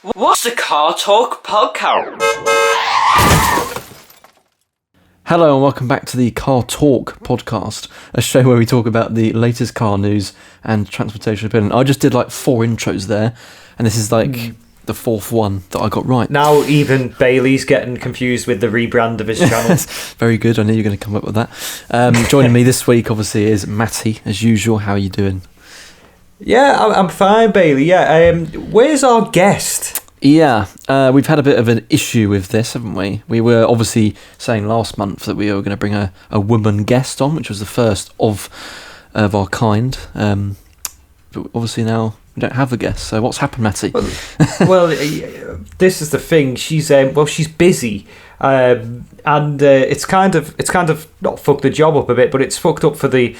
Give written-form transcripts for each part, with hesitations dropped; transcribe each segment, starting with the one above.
What's the Car Talk podcast? Hello and welcome back to the Car Talk podcast, a show where we talk about the latest car news and transportation opinion. I just did like 4 intros there, and this is like the 4th one that I got right. Now even Bailey's getting confused with the rebrand of his channel. Very good, I knew you were going to come up with that. Joining me this week obviously is Matty, as usual. How are you doing? Yeah, I'm fine, Bailey. Yeah, where's our guest? Yeah, we've had a bit of an issue with this, haven't we? We were obviously saying last month that we were going to bring a woman guest on, which was the first of our kind. But obviously now we don't have a guest. So what's happened, Matty? Well, this is the thing. She's she's busy, and it's kind of not fucked the job up a bit, but it's fucked up for the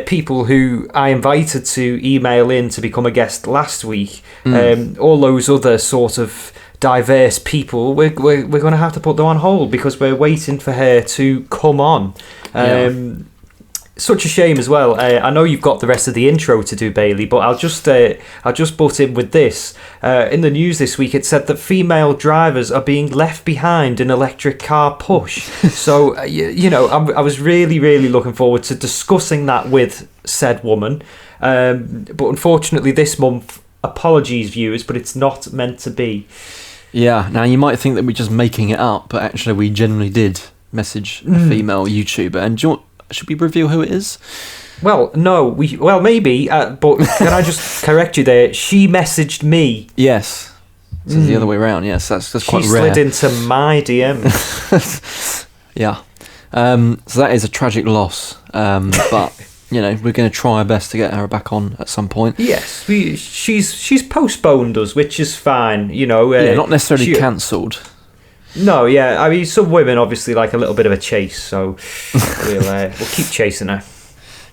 people who I invited to email in to become a guest last week. All those other sort of diverse people, we're going to have to put them on hold because we're waiting for her to come on. Such a shame as well. I know you've got the rest of the intro to do, Bailey, but I'll just butt in with this. In the news this week, it said that female drivers are being left behind in electric car push. So, I was really, really looking forward to discussing that with said woman. But unfortunately, this month, apologies, viewers, but it's not meant to be. Yeah, now you might think that we're just making it up, but actually we genuinely did message a female YouTuber. And do you want, should we reveal who it is? Well, no, maybe, but can I just correct you there? She messaged me. Yes. So the other way around, yes, that's quite rare. She slid into my DMs. Yeah. So that is a tragic loss. But, we're going to try our best to get her back on at some point. Yes, she's postponed us, which is fine, not necessarily cancelled. No, yeah. I mean, some women obviously like a little bit of a chase, so we'll keep chasing her.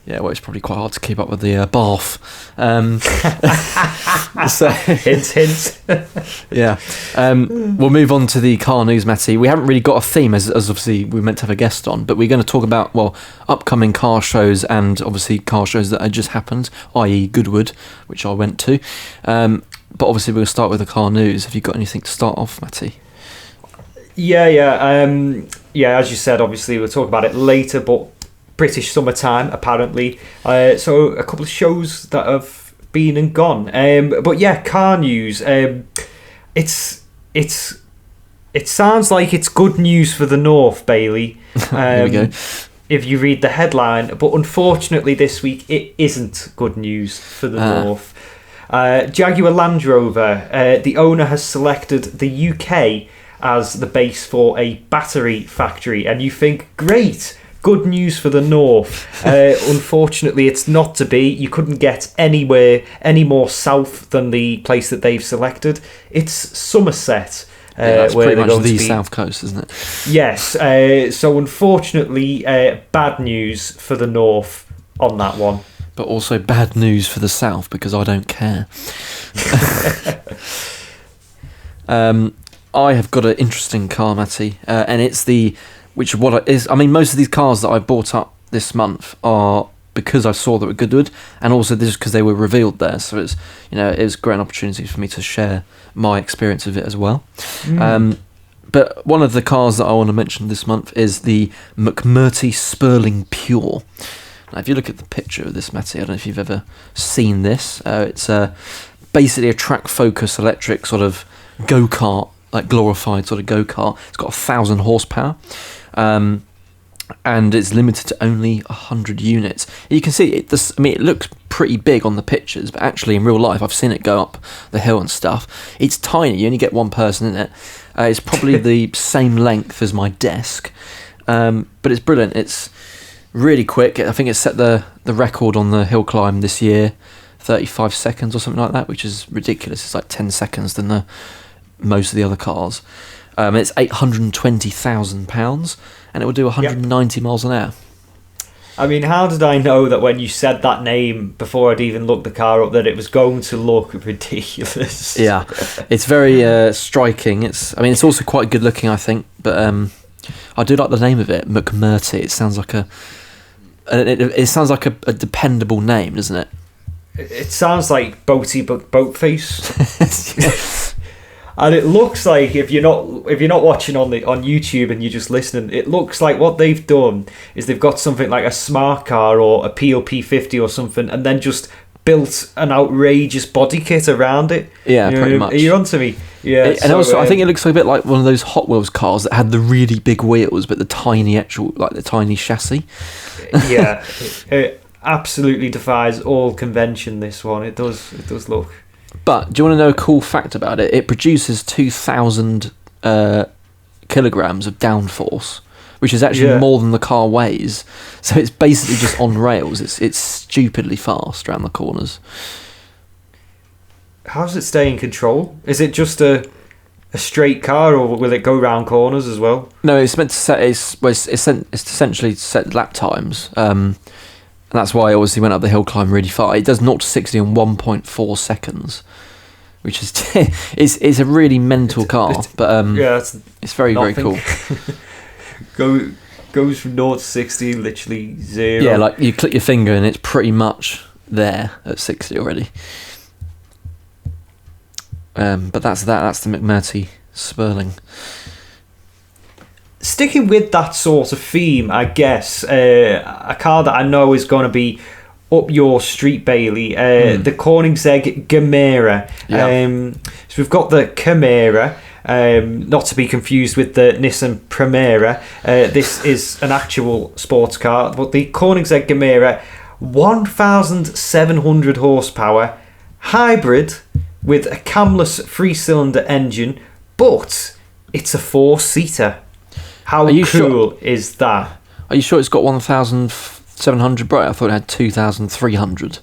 Yeah, well, it's probably quite hard to keep up with the bath. So hint. Yeah. We'll move on to the car news, Matty. We haven't really got a theme, as obviously we meant to have a guest on, but we're going to talk about, upcoming car shows and obviously car shows that had just happened, i.e. Goodwood, which I went to. But obviously we'll start with the car news. Have you got anything to start off, Matty? Yeah. As you said, obviously we'll talk about it later, but British summertime apparently. So a couple of shows that have been and gone. But yeah, car news. It sounds like it's good news for the North, Bailey. Here we go. If you read the headline, but unfortunately this week it isn't good news for the North. Jaguar Land Rover. The owner has selected the UK as the base for a battery factory, and you think, great, good news for the North. Unfortunately, it's not to be. You couldn't get anywhere any more south than the place that they've selected. It's Somerset. That's where pretty much the be. south coast, isn't it? Yes. So unfortunately, bad news for the North on that one. But also bad news for the south, because I don't care. I have got an interesting car, Matty, and it's most of these cars that I bought up this month are because I saw that were Goodwood, and also this is because they were revealed there. So it's it was a great opportunity for me to share my experience of it as well. But one of the cars that I want to mention this month is the McMurty Spurling Pure. Now, if you look at the picture of this, Matty, I don't know if you've ever seen this. It's basically a track focus electric sort of go-kart, like glorified sort of go-kart. It's got 1,000 horsepower, and it's limited to only 100 units. You can see it. It looks pretty big on the pictures, but actually in real life, I've seen it go up the hill and stuff. It's tiny. You only get one person in it. It's probably the same length as my desk, but it's brilliant. It's really quick. I think it set the record on the hill climb this year, 35 seconds or something like that, which is ridiculous. It's like 10 seconds than most of the other cars. It's £820,000 and it will do 190 miles an hour. I mean, how did I know that when you said that name before I'd even looked the car up that it was going to look ridiculous? Yeah, it's very striking. It's also quite good looking, I think, but I do like the name of it, McMurty. It sounds like a dependable name, doesn't it? It sounds like Boaty Boatface. And it looks like if you're not watching on YouTube and you're just listening, it looks like what they've done is they've got something like a smart car or a PLP50 or something, and then just built an outrageous body kit around it. Yeah, pretty much. Are you onto me? Yeah. And also, I think it looks a bit like one of those Hot Wheels cars that had the really big wheels, but the tiny tiny chassis. Yeah, it absolutely defies all convention. This one, it does look. But do you want to know a cool fact about it? It produces 2,000 kilograms of downforce, which is actually more than the car weighs. So it's basically just on rails. It's stupidly fast around the corners. How does it stay in control? Is it just a straight car, or will it go round corners as well? No, it's meant to set. It's essentially set lap times. And that's why I obviously went up the hill climb really far. It does 0 to 60 in 1.4 seconds, which is it's a really mental car. But it's very nothing. very cool. Goes from 0 to 60, literally 0. Yeah, like you click your finger and it's pretty much there at 60 already. But that's the McMurtry Sperling. Sticking with that sort of theme, I guess, a car that I know is going to be up your street, Bailey, the Koenigsegg Gemera. Yeah. So we've got the Chimera, not to be confused with the Nissan Primera. This is an actual sports car, but the Koenigsegg Gemera, 1,700 horsepower, hybrid with a camless 3-cylinder engine, but it's a 4-seater. How cool is that? Are you sure it's got 1,700 brake? I thought it had 2,300.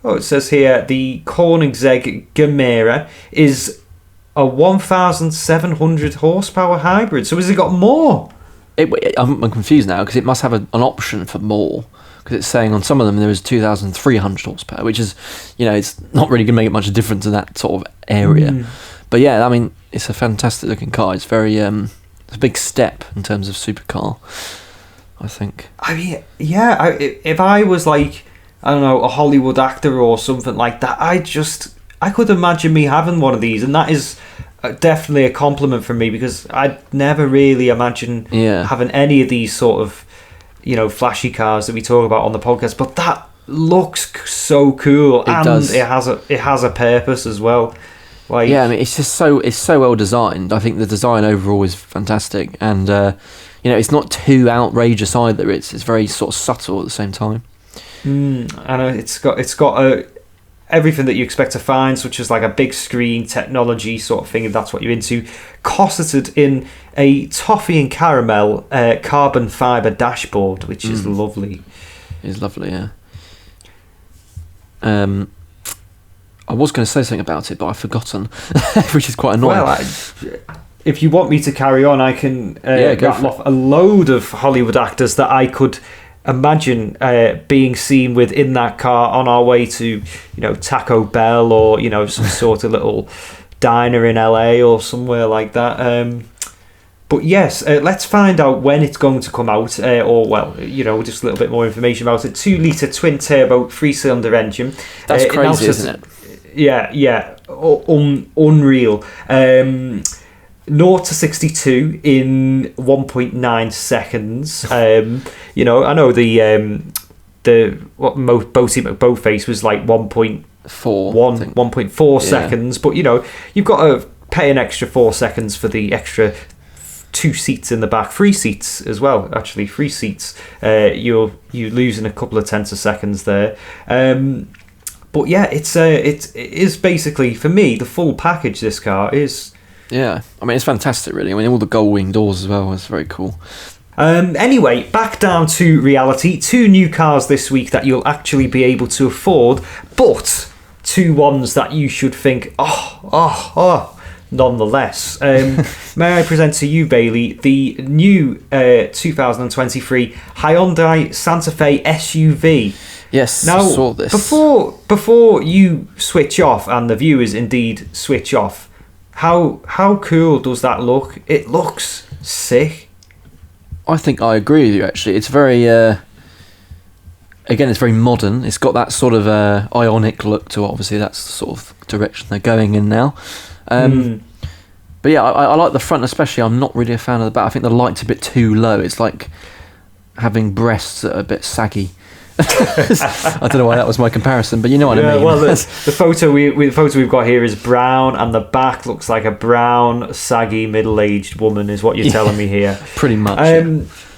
Oh, it says here the Koenigsegg Gemera is a 1,700 horsepower hybrid. So has it got more? I'm confused now because it must have an option for more. Because it's saying on some of them there is 2,300 horsepower, which is, it's not really going to make much difference in that sort of area. But yeah, I mean, it's a fantastic looking car. It's very, it's a big step in terms of supercar, I think. I mean, yeah, if I was like, I don't know, a Hollywood actor or something like that, I could imagine me having one of these, and that is definitely a compliment from me, because I'd never really imagine having any of these sort of, flashy cars that we talk about on the podcast. But that looks so cool, and it has a purpose as well. Like, yeah, I mean, it's so well designed. I think the design overall is fantastic, and it's not too outrageous either. It's very sort of subtle at the same time. And it's got everything that you expect to find, such as like a big screen technology sort of thing, if that's what you're into, cosseted in a toffee and caramel carbon fibre dashboard, which is lovely. It's lovely, yeah. I was going to say something about it, but I've forgotten, which is quite annoying. Well, if you want me to carry on, I can rattle off a load of Hollywood actors that I could imagine being seen with in that car on our way to, Taco Bell or, some sort of little diner in LA or somewhere like that. But yes, let's find out when it's going to come out, just a little bit more information about it. 2-litre twin-turbo 3-cylinder engine. That's crazy, isn't it? Yeah, unreal. 0 to 62 in 1.9 seconds. I know Boaty McBoatface was like 1.4 seconds, but you've got to pay an extra 4 seconds for the extra 2 seats in the back, 3 seats as well. Actually, 3 seats. You're losing a couple of tenths of seconds there. But yeah, it is basically, for me, the full package. This car is. Yeah, I mean, it's fantastic, really. I mean, all the gull wing doors as well. It's very cool. Anyway, back down to reality. 2 new cars this week that you'll actually be able to afford, but 2 ones that you should think, nonetheless. May I present to you, Bailey, the new 2023 Hyundai Santa Fe SUV. Yes, now, I saw this. Before you switch off, and the viewers indeed switch off, how cool does that look? It looks sick. I think I agree with you, actually. It's very, it's very modern. It's got that sort of Ionic look to it. Obviously, that's the sort of direction they're going in now. But yeah, I like the front especially. I'm not really a fan of the back. I think the light's a bit too low. It's like having breasts that are a bit saggy. I don't know why that was my comparison, but you know what I mean. Well, the photo we've got here is brown, and the back looks like a brown, saggy, middle-aged woman. Is what you're telling me here? Pretty much.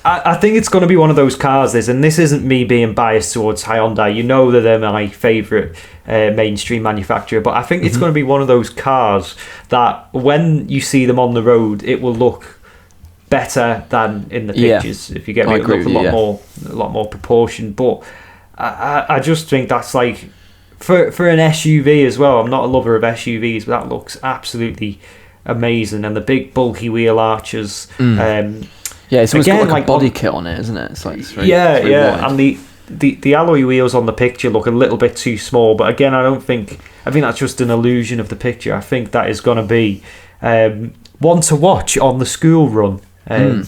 I think it's going to be one of those cars. And this isn't me being biased towards Hyundai. You know that they're my favourite mainstream manufacturer, but I think it's going to be one of those cars that when you see them on the road, it will look better than in the pictures. If you get me, it'll look a lot more proportioned. But I just think that's like for an SUV as well. I'm not a lover of SUVs, but that looks absolutely amazing. And the big bulky wheel arches. It's almost got like a body kit on it, isn't it? It's like it's very, wide. And the alloy wheels on the picture look a little bit too small. But again, I think that's just an illusion of the picture. I think that is going to be one to watch on the school run. I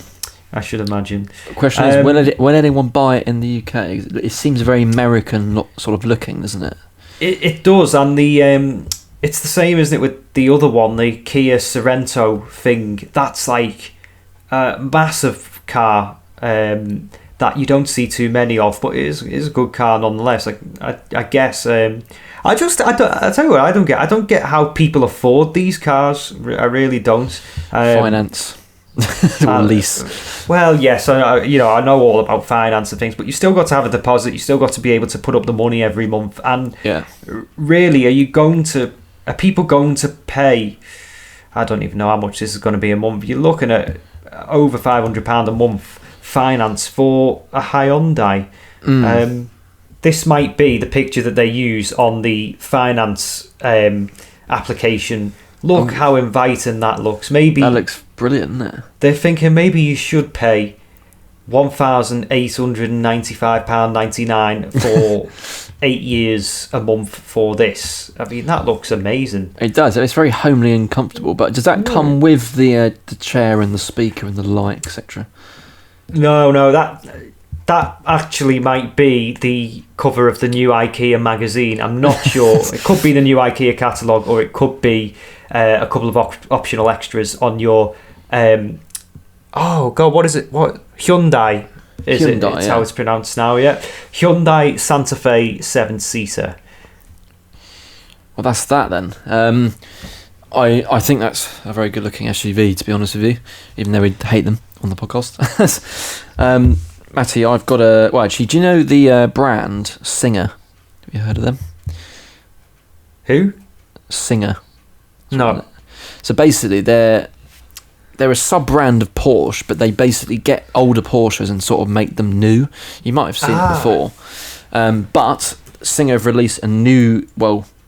should imagine. The question is, will anyone buy it in the UK? It seems very American sort of looking, doesn't it? It does, and it's the same, isn't it, with the other one, the Kia Sorento thing. That's like a massive car that you don't see too many of, but it is a good car nonetheless. Like I guess I tell you what, I don't get how people afford these cars. I really don't. Finance. Or lease. Well, yes, I know all about finance and things, but you still got to have a deposit. You still got to be able to put up the money every month. And really, are people going to pay? I don't even know how much this is going to be a month. You're looking at over £500 a month finance for a Hyundai. This might be the picture that they use on the finance application. Look how inviting that looks. Maybe that looks brilliant, isn't it? They're thinking maybe you should pay £1,895.99 for 8 years a month for this. I mean, that looks amazing. It does. It's very homely and comfortable. But does that come with the chair and the speaker and the light, etc.? No. That actually might be the cover of the new IKEA magazine. I'm not sure. It could be the new IKEA catalogue, or it could be a couple of optional extras on your what is it? What Hyundai is Hyundai, it? It's how it's pronounced now. Yeah, Hyundai Santa Fe 7-seater. Well, that's that then. I think that's a very good looking SUV, to be honest with you, even though we hate them on the podcast. Matty, I've got actually, do you know the brand Singer? Have you heard of them? Who? Singer. No. So basically, they're a sub-brand of Porsche, but they basically get older Porsches and sort of make them new. You might have seen it before. But Singer have released a new,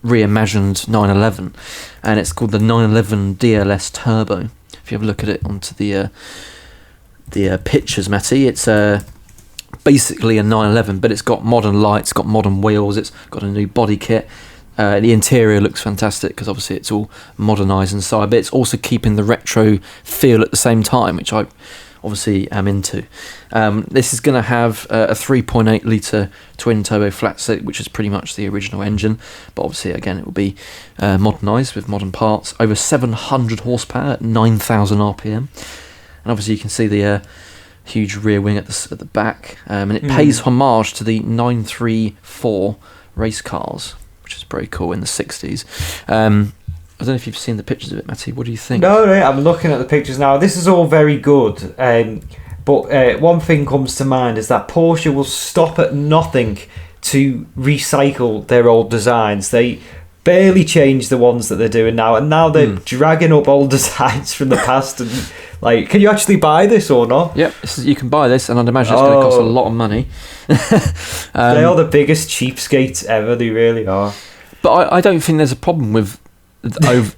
reimagined 911, and it's called the 911 DLS Turbo. If you have a look at it onto the pictures, Matty, it's basically a 911, but it's got modern lights, got modern wheels, it's got a new body kit. The interior looks fantastic because obviously it's all modernised inside, but it's also keeping the retro feel at the same time, which I obviously am into. This is going to have a 3.8 litre twin turbo flat six, which is pretty much the original engine, but obviously again it will be modernised with modern parts. Over 700 horsepower at 9,000 RPM, and obviously you can see the huge rear wing at the back, and it pays homage to the 934 race cars, which is very cool in the 60s. I don't know if you've seen the pictures of it, Matty. What do you think? No, I'm looking at the pictures now. This is all very good, but one thing comes to mind is that Porsche will stop at nothing to recycle their old designs. They barely change the ones that they're doing now, and now they're dragging up old designs from the past. And can you actually buy this or not? Yep, you can buy this, and I'd imagine it's going to cost a lot of money. They are the biggest cheapskates ever. They really are. But I don't think there's a problem with.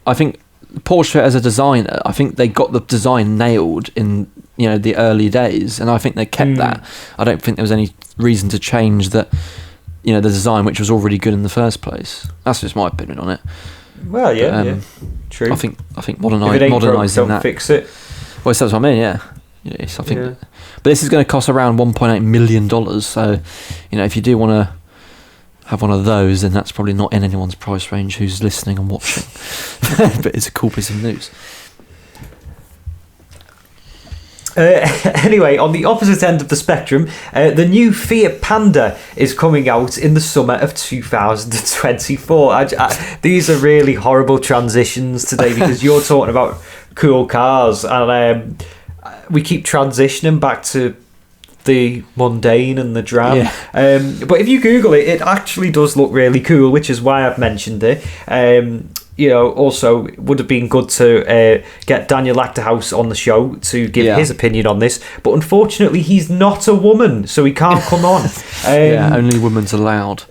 I think Porsche as a designer, I think they got the design nailed in the early days, and I think they kept that. I don't think there was any reason to change that. The design, which was already good in the first place. That's just my opinion on it. Well, yeah, true. I think modernising that. Fix it. Well, that's what I mean. Yeah. Yes, I think. Yeah. But this is going to cost around $1.8 million. So, if you do want to have one of those, then that's probably not in anyone's price range who's listening and watching. But it's a cool piece of news. Anyway, on the opposite end of the spectrum, the new Fiat Panda is coming out in the summer of 2024. These are really horrible transitions today because you're talking about cool cars, and we keep transitioning back to the mundane and the drab. Yeah. But if you Google it, it actually does look really cool, which is why I've mentioned it. Also, it would have been good to get Daniel Acterhouse on the show to give his opinion on this, but unfortunately he's not a woman, so he can't come on. Only women's allowed.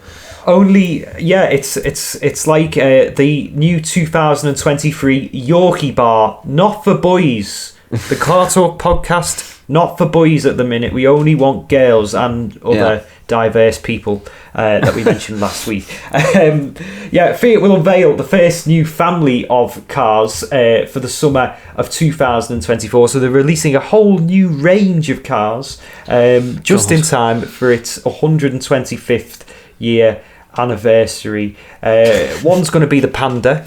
It's like the new 2023 Yorkie Bar, not for boys. The Car Talk podcast, not for boys at the minute. We only want girls and other diverse people that we mentioned last week. Fiat will unveil the first new family of cars for the summer of 2024. So they're releasing a whole new range of cars just in time for its 125th year anniversary. One's going to be the Panda,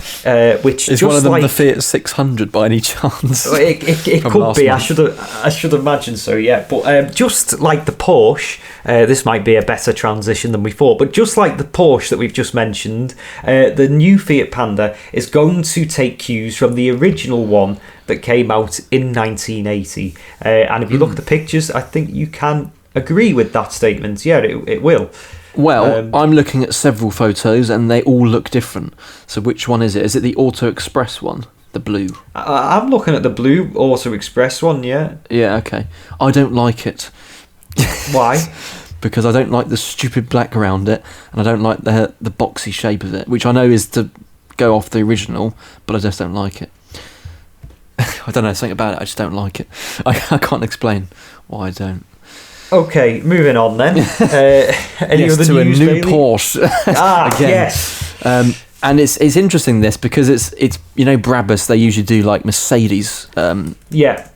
which is one of them the Fiat 600 by any chance? It could be. I should imagine so. Yeah, but just like the Porsche, this might be a better transition than we thought. But just like the Porsche that we've just mentioned, the new Fiat Panda is going to take cues from the original one that came out in 1980. And if you look at the pictures, I think you can agree with that statement. Yeah, it will. Well, I'm looking at several photos and they all look different. So which one is it? Is it the Auto Express one? The blue? I'm looking at the blue Auto Express one, yeah. Yeah, okay. I don't like it. Why? Because I don't like the stupid black around it, and I don't like the boxy shape of it, which I know is to go off the original, but I just don't like it. I don't know, something about it, I just don't like it. I can't explain why I don't. Okay, moving on then. Any other to news, a new Bayley? Porsche. Again. Yes. And it's interesting this because it's Brabus, they usually do like Mercedes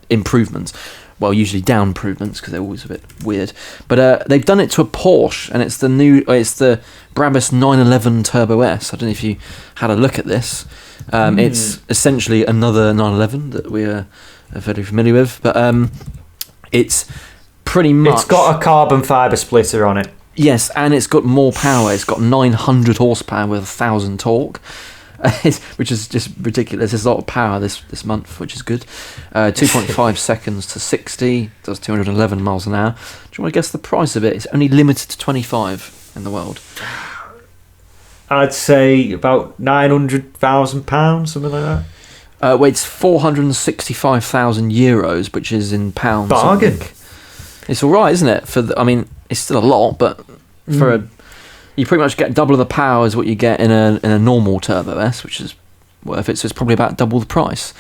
improvements. Well, usually down improvements because they're always a bit weird. But they've done it to a Porsche, and it's the Brabus 911 Turbo S. I don't know if you had a look at this. It's essentially another 911 that we are very familiar with, but it's pretty much... It's got a carbon fibre splitter on it. Yes, and it's got more power. It's got 900 horsepower with 1,000 torque, which is just ridiculous. There's a lot of power this month, which is good. 2.5 seconds to 60, does 211 miles an hour. Do you want to guess the price of it? It's only limited to 25 in the world. I'd say about £900,000, something like that. Well, it's 465,000 euros, which is in pounds. Bargain. It's all right, isn't it? It's still a lot, but you pretty much get double of the power as what you get in a normal Turbo S, which is worth it. So it's probably about double the price.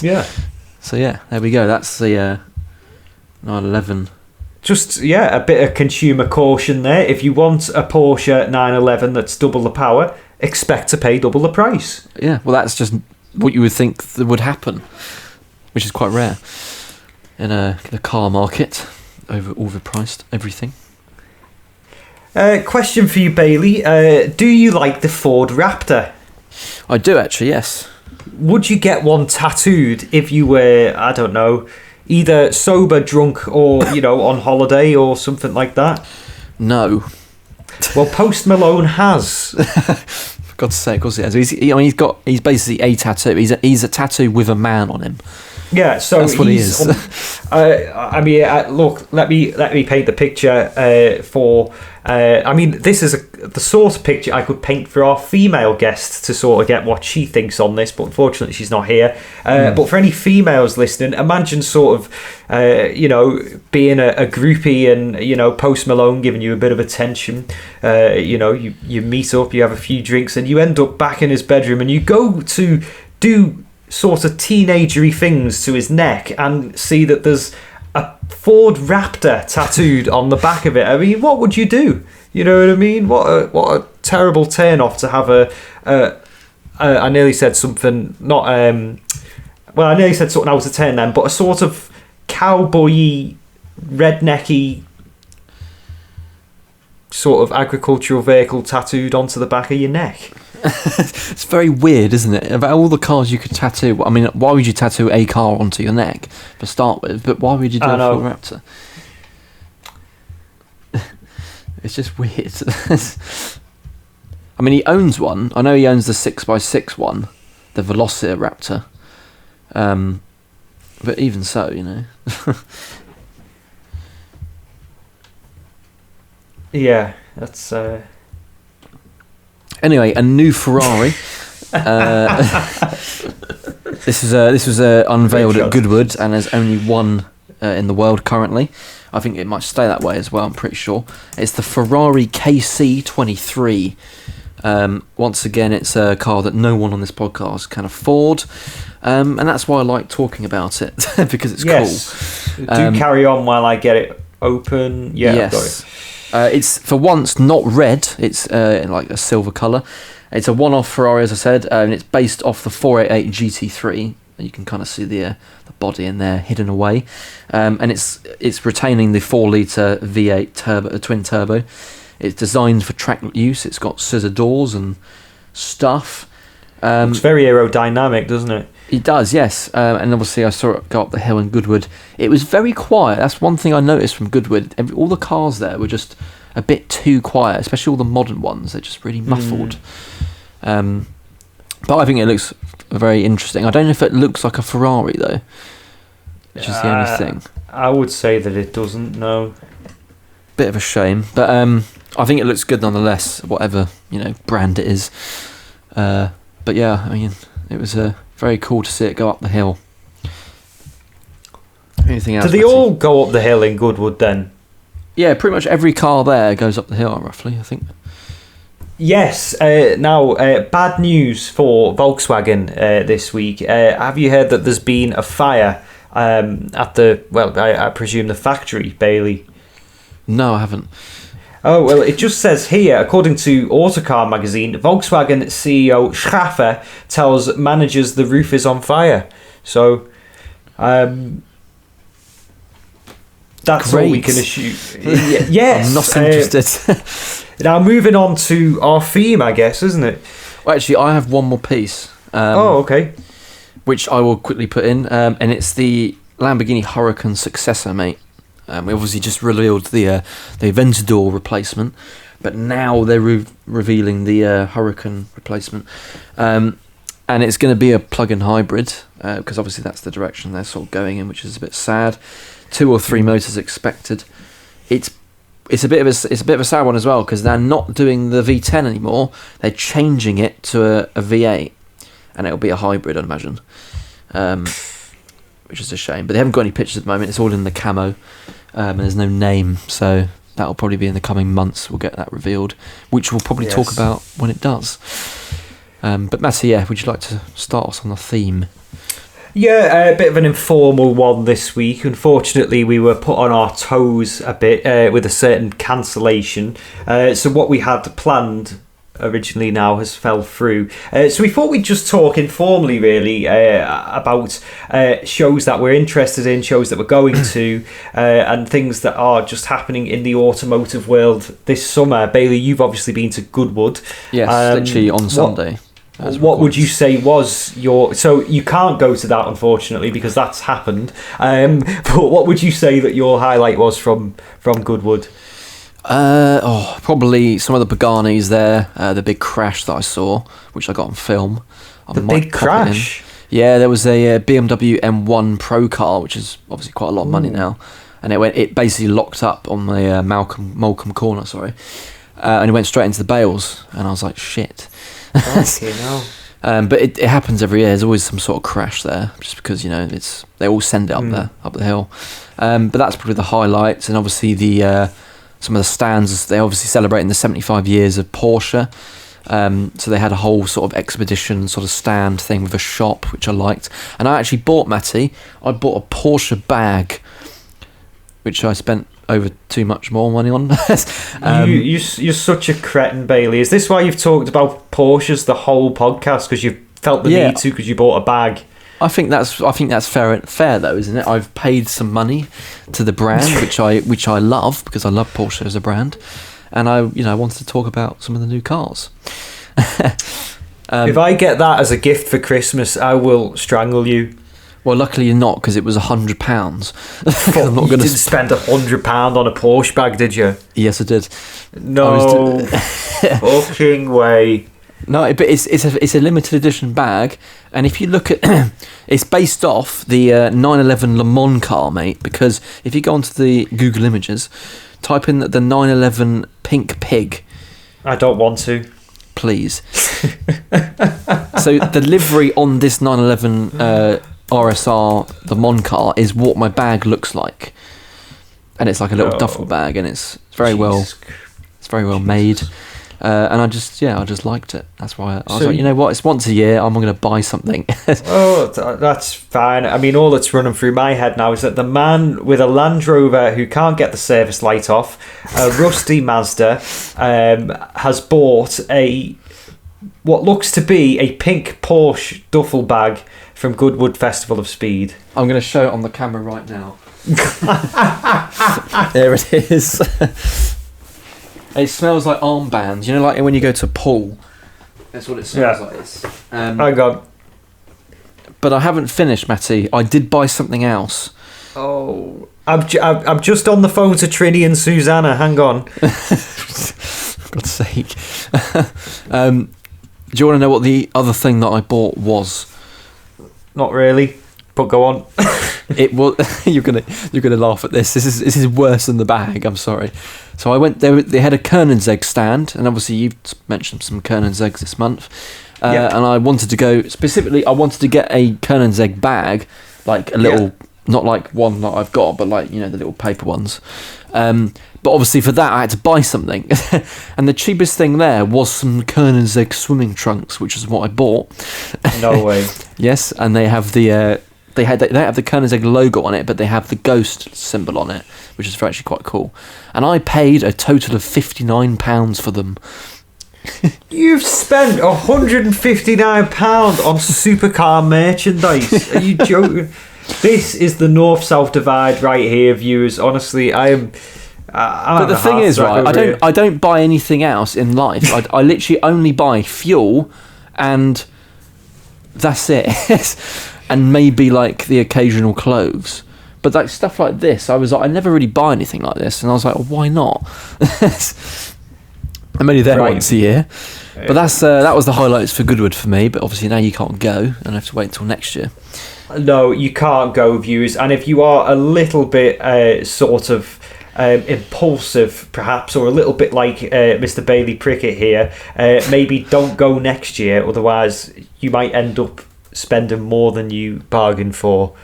Yeah. So yeah, there we go. That's the 911. Just a bit of consumer caution there. If you want a Porsche 911 that's double the power, expect to pay double the price. Yeah. Well, that's just what you would think that would happen, which is quite rare in the car market. Overpriced everything. Question for you, Bayley. Do you like the Ford Raptor? I do actually, yes. Would you get one tattooed if you were, I don't know, either sober, drunk, or on holiday or something like that? No. Well, Post Malone has. For God's sake, of course he has. He's basically a tattoo. He's a tattoo with a man on him. Yeah, so that's what he is. Look, let me paint the picture for. This is the sort of picture I could paint for our female guest to sort of get what she thinks on this, but unfortunately she's not here. But for any females listening, imagine sort of, being a groupie and Post Malone giving you a bit of attention. You meet up, you have a few drinks, and you end up back in his bedroom, and you go to do sort of teenagery things to his neck and see that there's a Ford Raptor tattooed on the back of it. I mean, what would you do? You know what I mean? What a terrible turn off to have I nearly said something not I nearly said something out of 10 then, but a sort of cowboy-y, rednecky sort of agricultural vehicle tattooed onto the back of your neck. It's very weird, isn't it? About all the cars you could tattoo. I mean, why would you tattoo a car onto your neck to start with? But why would you do a full Raptor? It's just weird. I mean, he owns one. I know he owns the 6x6 one, the Velociraptor. But even so, you know. Yeah, that's. Anyway, a new Ferrari. This was unveiled at Goodwood, and there's only one in the world currently. I think it might stay that way as well. I'm pretty sure it's the Ferrari KC23. Once again, it's a car that no one on this podcast can afford, and that's why I like talking about it because it's cool. Do carry on while I get it open. Yeah, yes. I've got it. It's for once not red. It's like a silver colour. It's a one-off Ferrari, as I said, and it's based off the 488 GT3. You can kind of see the body in there hidden away, and it's retaining the 4-litre V8 turbo, twin turbo. It's designed for track use. It's got scissor doors and stuff. It's very aerodynamic, doesn't it? It does, yes. And obviously I saw it go up the hill in Goodwood. It was very quiet. That's one thing I noticed from Goodwood. All the cars there were just a bit too quiet, especially all the modern ones. They're just really muffled. But I think it looks very interesting. I don't know if it looks like a Ferrari, though, which is the only thing. I would say that it doesn't, no. Bit of a shame. But I think it looks good nonetheless, whatever, brand it is. But yeah, I mean, it was very cool to see it go up the hill. Anything else? Do they all go up the hill in Goodwood then? Yeah, pretty much every car there goes up the hill, roughly, I think. Yes. Now, bad news for Volkswagen this week. Have you heard that there's been a fire at the, I presume the factory, Bayley? No, I haven't. Oh, well, it just says here, according to Autocar magazine, Volkswagen CEO Schaffer tells managers the roof is on fire. So, that's Great. all we can assume. Yes. I'm not interested. Now, moving on to our theme, I guess, isn't it? Well, actually, I have one more piece. Okay. Which I will quickly put in, and it's the Lamborghini Huracan successor, mate. We obviously just revealed the Aventador replacement, but now they're revealing the Huracan replacement, and it's going to be a plug-in hybrid because obviously that's the direction they're sort of going in, which is a bit sad. 2 or 3 motors expected. It's a bit of a sad one as well because they're not doing the V10 anymore. They're changing it to a V8, and it'll be a hybrid, I'd imagine. Which is a shame, but they haven't got any pictures at the moment. It's all in the camo, and there's no name, so that'll probably be in the coming months. We'll get that revealed, which we'll probably talk about when it does. But Matty, would you like to start us on the theme? Yeah, a bit of an informal one this week. Unfortunately, we were put on our toes a bit with a certain cancellation. So what we had planned originally now has fell through. So we thought we'd just talk informally, really, about shows that we're interested in, shows that we're going to, and things that are just happening in the automotive world this summer. Bayley, you've obviously been to Goodwood. Yes, literally on Sunday. What would you say was your... So you can't go to that, unfortunately, because that's happened. But what would you say that your highlight was from Goodwood? Probably some of the Pagani's there. The big crash that I saw, which I got on film. The big crash? Yeah, there was a BMW M1 Pro car, which is obviously quite a lot of money now. And it basically locked up on the Moulcombe corner, and it went straight into the bales. And I was like, shit. Okay, no. But it happens every year. There's always some sort of crash there, just because they all send it up there, up the hill. But that's probably the highlights, and obviously some of the stands. They're obviously celebrating the 75 years of Porsche. So they had a whole sort of expedition sort of stand thing with a shop, which I liked. And I actually bought a Porsche bag, which I spent over too much more money on. You're such a cretin, Bayley. Is this why you've talked about Porsches the whole podcast? Because you felt the need to because you bought a bag? I think that's fair though, isn't it? I've paid some money to the brand, which I love because I love Porsche as a brand, and I wanted to talk about some of the new cars. If I get that as a gift for Christmas, I will strangle you. Well, luckily you're not, because it was £100. I'm not You going didn't spend £100 on a Porsche bag, did you? Yes, I did. No fucking way. No, but it's a limited edition bag, and if you look at, it's based off the 911 Le Mans car, mate. Because if you go onto the Google Images, type in the 911 pink pig. I don't want to. Please. So the livery on this 911 RSR Le Mans car is what my bag looks like, and it's like a little duffel bag, and it's very well made. And I just liked it. That's why I was like, you know what? It's once a year. I'm going to buy something. Oh, that's fine. I mean, all that's running through my head now is that the man with a Land Rover who can't get the service light off, a rusty Mazda, has bought what looks to be a pink Porsche duffel bag from Goodwood Festival of Speed. I'm going to show it on the camera right now. There it is. It smells like armbands. You know, like when you go to a pool. That's what it smells like. Hang on. But I haven't finished, Matty. I did buy something else. Oh, I'm just on the phone to Trini and Susanna. Hang on. For God's sake. Do you want to know what the other thing that I bought was? Not really, but go on. It was. You're gonna laugh at this. This is worse than the bag. I'm sorry. So I went there. They had a Kernan's egg stand, and obviously you've mentioned some Kernan's eggs this month. And I wanted to go specifically. I wanted to get a Kernan's egg bag, like a little, not like one that I've got, but like, you know, the little paper ones. But obviously for that I had to buy something, and the cheapest thing there was some Kernan's egg swimming trunks, which is what I bought. No way. Yes, and they have the they have the Kernan's egg logo on it, but they have the ghost symbol on it, which is actually quite cool. And I paid a total of £59 for them. You've spent £159 on supercar merchandise. Are you joking? This is the north-south divide right here, viewers. Honestly, but the thing is, right, I don't buy anything else in life. I literally only buy fuel, and that's it. And maybe like the occasional clothes. But like stuff like this, I was like, I never really buy anything like this, and I was like, well, why not? I'm only there once a year. But that was the highlights for Goodwood for me. But obviously now you can't go, and I have to wait until next year. No, you can't go, viewers. And if you are a little bit impulsive, perhaps, or a little bit like Mr. Bayley Prickett here, maybe don't go next year. Otherwise, you might end up spending more than you bargained for.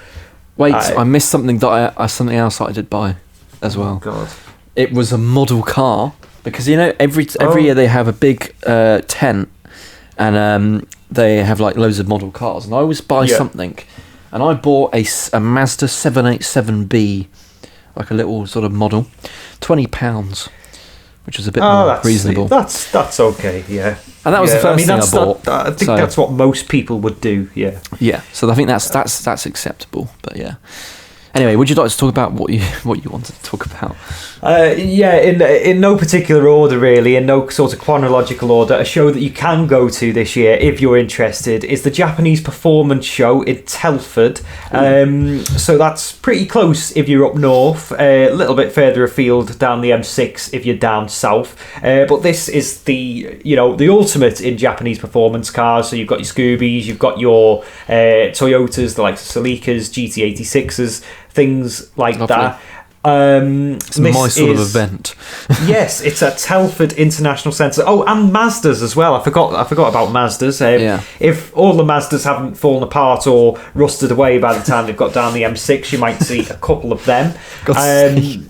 Wait, I missed something something else that I did buy as well. Oh God! It was a model car, because you know every year they have a big tent, and they have like loads of model cars, and I always buy something, and I bought a Mazda 787B, like a little sort of model, £20, which was a bit more reasonable. That's okay, yeah. And that was the first thing I bought. I think that's what most people would do, yeah. Yeah, so I think that's acceptable, but yeah. Anyway, would you like to talk about what you wanted to talk about? In no particular order, really, in no sort of chronological order. A show that you can go to this year if you're interested is the Japanese Performance Show in Telford. So that's pretty close if you're up north, a little bit further afield down the M6 if you're down south. But this is the ultimate in Japanese performance cars. So you've got your Scoobies, you've got your Toyotas, the likes of Celicas, GT86s. Things like that. It's my sort of event. Yes, it's at Telford International Centre. Oh, and Mazdas as well. I forgot about Mazdas. If all the Mazdas haven't fallen apart or rusted away by the time they've got down the M6, you might see a couple of them. And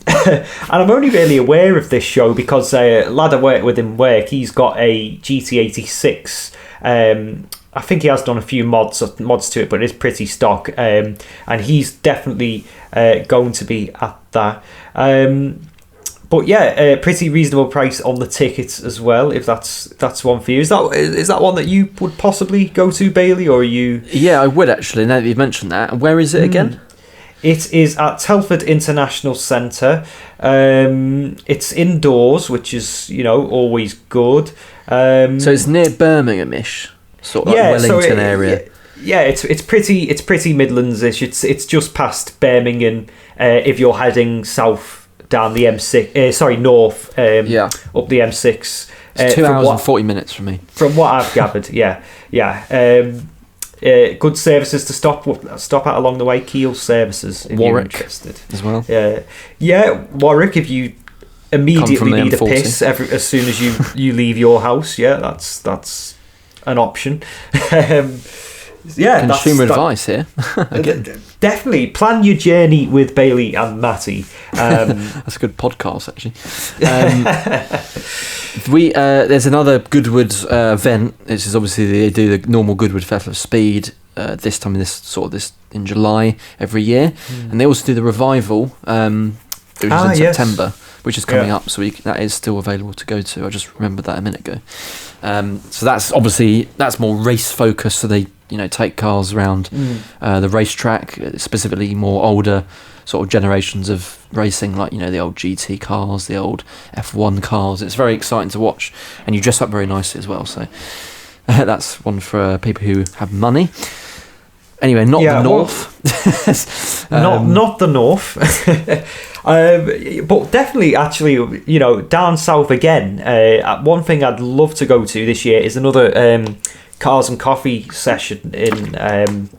I'm only really aware of this show because a lad I work with in work, he's got a GT86. I think he has done a few mods to it, but it is pretty stock. And he's definitely going to be at that. But yeah, pretty reasonable price on the tickets as well, if that's one for you. Is that one that you would possibly go to, Bailey, or are you? Yeah, I would actually, now that you've mentioned that. Where is it again? It is at Telford International Centre. It's indoors, which is, always good. So it's near Birmingham-ish, sort of like Wellington area. Yeah, it's pretty Midlands-ish. It's just past Birmingham if you're heading south down the M6. North. Up the M6. It's 2 hours and 40 minutes from me. From what I've gathered, yeah. Good services to stop at along the way. Keel services if Warwick you're interested as well. Yeah, Warwick if you immediately need M40. a piss as soon as you leave your house. Yeah, that's an option. Consumer advice here. Definitely plan your journey with Bayley and Matty. That's a good podcast, actually. There's another Goodwood event. This is obviously they do the normal Goodwood Festival of Speed. This time in July every year, and they also do the revival, which is in September, which is coming up. So that is still available to go to. I just remembered that a minute ago. So that's more race focused. So they take cars around the racetrack, specifically more older sort of generations of racing, like the old GT cars, the old F1 cars. It's very exciting to watch, and you dress up very nicely as well. So that's one for people who have money. Anyway, not the north. Not the north. But definitely, actually, down south again. One thing I'd love to go to this year is another cars and coffee session in.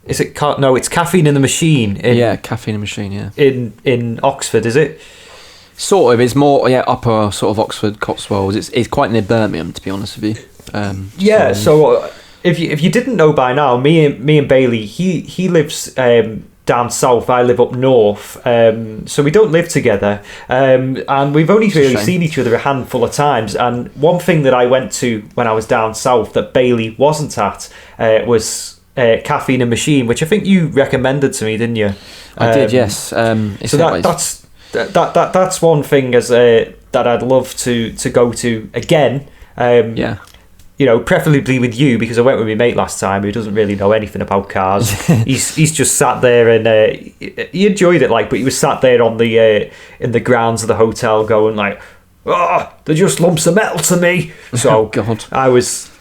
Is it? No, it's Caffeine in the Machine. Caffeine in the Machine. Yeah. In Oxford, is it? Sort of. It's more upper sort of Oxford Cotswolds. It's quite near Birmingham, to be honest with you. So if you didn't know by now, me and Bayley, he lives down south. I live up north. So we don't live together. And we've only really seen each other a handful of times. And one thing that I went to when I was down south that Bayley wasn't at was Caffeine and Machine, which I think you recommended to me, didn't you? I did, yes. So that's one thing that I'd love to go to again. Preferably with you, because I went with my mate last time who doesn't really know anything about cars. He's just sat there and he enjoyed it, but he was sat there on the in the grounds of the hotel going like, they're just lumps of metal to me. So God. I was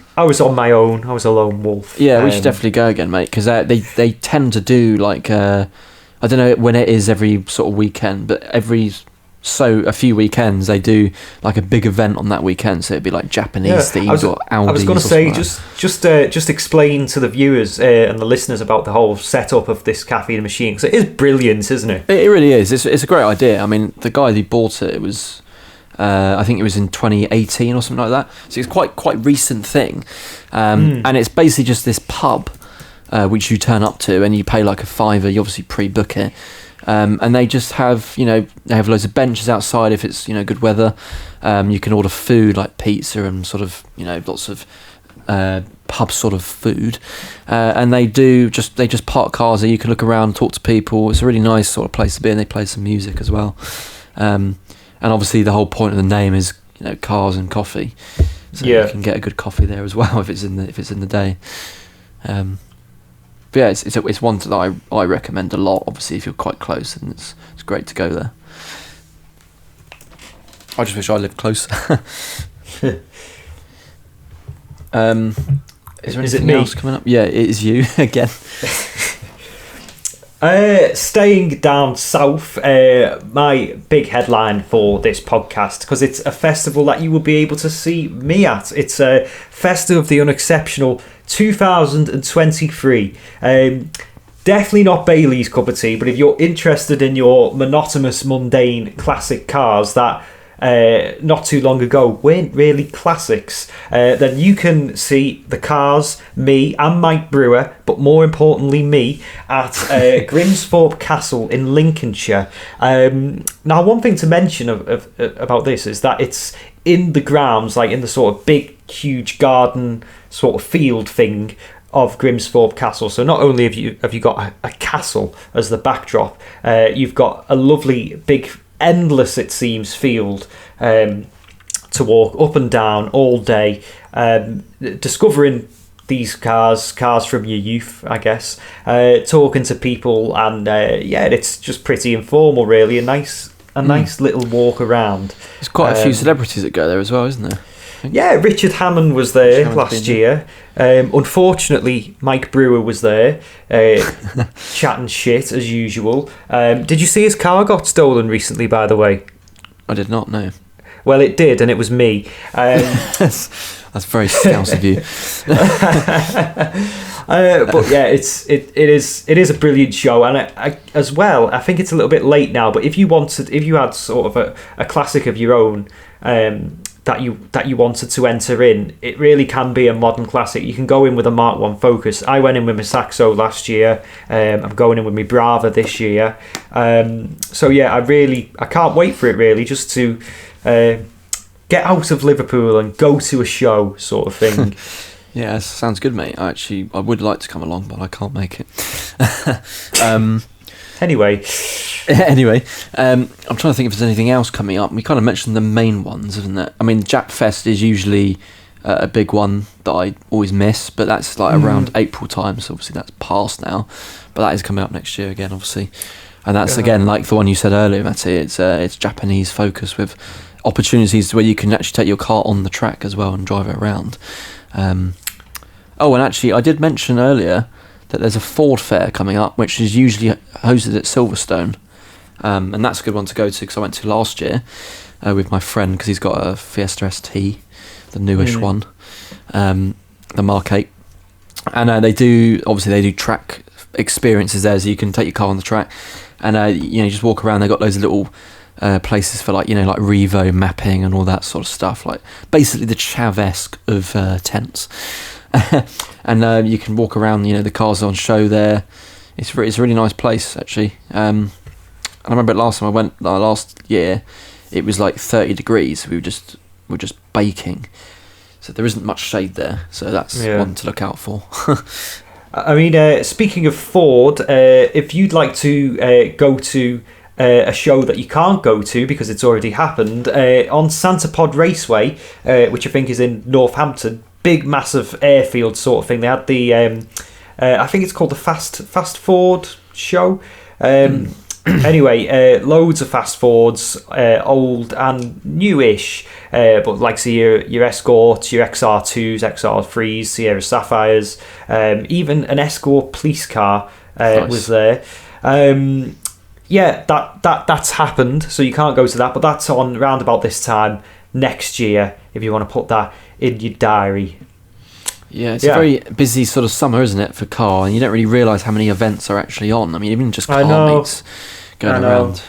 on my own. I was a lone wolf. Yeah, we should definitely go again, mate, because they tend to do I don't know when it is every sort of weekend, but a few weekends they do like a big event on that weekend. So it'd be like Japanese themed or Audi. I was going to say just explain to the viewers and the listeners about the whole setup of this Caffeine Machine, because it is brilliant, isn't it? It really is. It's a great idea. I mean, the guy who bought it was. I think it was in 2018 or something like that. So it's quite recent thing, and it's basically just this pub which you turn up to and you pay like a £5. You obviously pre-book it, and they just have they have loads of benches outside if it's good weather. You can order food like pizza and sort of lots of pub sort of food, and they just park cars there. You can look around, talk to people. It's a really nice sort of place to be, and they play some music as well. And obviously the whole point of the name is cars and coffee, so you can get a good coffee there as well if it's in the day. But yeah, it's one that I recommend a lot. Obviously, if you're quite close, and it's great to go there. I just wish I lived closer. Is there anything else coming up? Yeah, it is you again. Staying down south, my big headline for this podcast, because it's a festival that you will be able to see me at. It's a Festival of the Unexceptional 2023. Definitely not Bailey's cup of tea, but if you're interested in your monotonous, mundane, classic cars that not too long ago weren't really classics, then you can see the cars, me and Mike Brewer, but more importantly me, at Grimsthorpe Castle in Lincolnshire. Now, one thing to mention about this is that it's in the grounds, like in the sort of big, huge garden sort of field thing of Grimsthorpe Castle. So not only have you got a castle as the backdrop, you've got a lovely big, endless, it seems, field to walk up and down all day, discovering these cars from your youth, I guess, talking to people, and it's just pretty informal, really. A nice little walk around. There's quite a few celebrities that go there as well, isn't there? think. Yeah, Richard Hammond was there last year. Unfortunately, Mike Brewer was there, chatting shit as usual. Did you see his car got stolen recently, by the way? I did not know. Well, it did, and it was me. That's very scouse of you. But yeah, it is a brilliant show, and I as well. I think it's a little bit late now, but if you had sort of a classic of your own that you wanted to enter in, it really can be a modern classic. You can go in with a Mark 1 Focus. I went in with my Saxo last year. I'm going in with my Brava this year. So yeah, I can't wait for it really, just to get out of Liverpool and go to a show sort of thing. Yeah, sounds good, mate. I would like to come along, but I can't make it. Anyway, I'm trying to think if there's anything else coming up. We kind of mentioned the main ones, isn't it? I mean, Jap Fest is usually a big one that I always miss, but that's like around April time, so obviously that's past now. But that is coming up next year again, obviously. And that's, again, like the one you said earlier, Matty, it's Japanese focus with opportunities where you can actually take your car on the track as well and drive it around. And actually, I did mention earlier that there's a Ford fair coming up, which is usually hosted at Silverstone. And that's a good one to go to, because I went to last year with my friend, because he's got a Fiesta ST, the newish one, the Mark 8. And they do track experiences there, so you can take your car on the track and you just walk around. They've got loads of little places for like Revo mapping and all that sort of stuff, like basically the Chav-esque of tents. And you can walk around, the cars on show there. It's a really nice place, actually. And I remember last time I went, last year, it was like 30 degrees. We were just baking. So there isn't much shade there. So that's one to look out for. I mean, speaking of Ford, if you'd like to go to a show that you can't go to because it's already happened, on Santa Pod Raceway, which I think is in Northampton, big massive airfield sort of thing. They had the I think it's called the Fast Ford show. Anyway, loads of Fast Fords, old and newish, but like say your Escorts, your XR2s, XR3s, Sierra Sapphires, even an Escort police car was there. Yeah, that's happened, so you can't go to that, but that's on round about this time next year if you want to put that in your diary. Yeah, it's a very busy sort of summer, isn't it, for car, and you don't really realise how many events are actually on. I mean, even just car meets going around.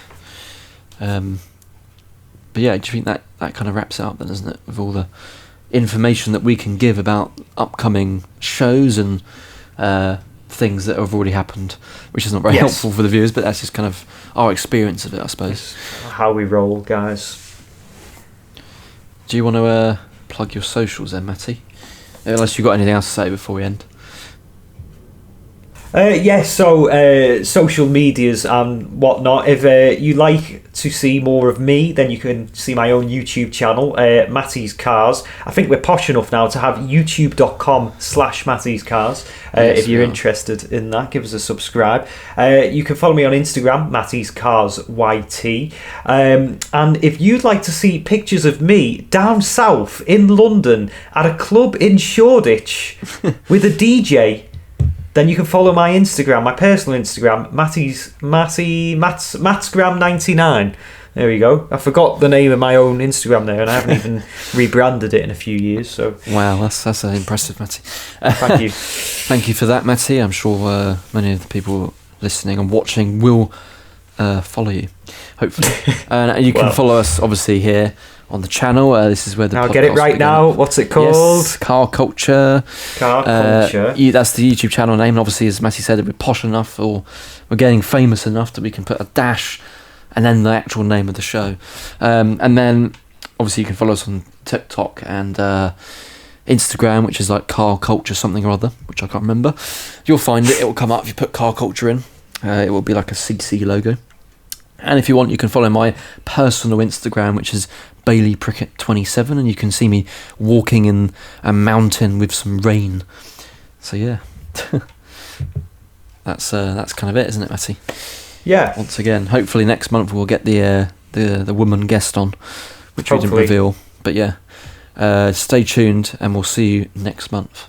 But yeah, do you think that kind of wraps it up then, doesn't it, with all the information that we can give about upcoming shows and things that have already happened, which is not very helpful for the viewers, but that's just kind of our experience of it, I suppose. How we roll, guys. Do you want to plug your socials then, Matty? Unless you've got anything else to say before we end. So social medias and whatnot. If you like to see more of me, then you can see my own YouTube channel, Matty's Cars. I think we're posh enough now to have youtube.com/Matty's Cars. If you're interested in that, give us a subscribe. You can follow me on Instagram, Matty's Cars YT. And if you'd like to see pictures of me down south in London at a club in Shoreditch with a DJ, then you can follow my Instagram, my personal Instagram, Matsgram99. There we go. I forgot the name of my own Instagram there, and I haven't even rebranded it in a few years. So wow, that's impressive, Matty. Thank you. Thank you for that, Matty. I'm sure many of the people listening and watching will follow you, hopefully. And you can follow us, obviously, here on the channel. This is where the I'll get it right now. What's it called? Yes, Car Culture. Car Culture. That's the YouTube channel name. And obviously, as Matty said, we're posh enough, or we're getting famous enough that we can put a dash and then the actual name of the show. And then, obviously, you can follow us on TikTok and Instagram, which is like Car Culture something or other, which I can't remember. You'll find it. It will come up if you put Car Culture in. It will be like a CC logo. And if you want, you can follow my personal Instagram, which is Bayley Prickett 27, and you can see me walking in a mountain with some rain. So yeah, that's kind of it, isn't it, Matty? Yeah. Once again, hopefully next month we'll get the woman guest on, which we didn't reveal. But yeah, Stay tuned, and we'll see you next month.